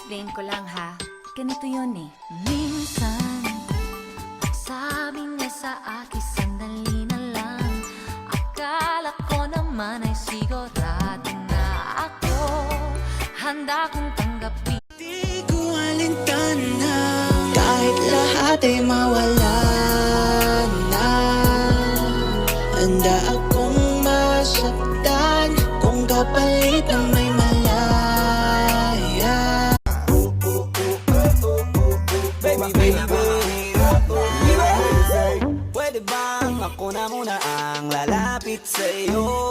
explain ko lang ha. Ganito yun eh. Minsan, sabi niya sa akin, sandali na lang. Akala ko naman ay sigurado na ako. Handa kong tanggapin. Di ko alintana, kahit lahat ay mawala na. Handa akong masaktan kung kapalit ng may malaya. Baby, baby, pwede bang ako na muna ang lalapit sa'yo?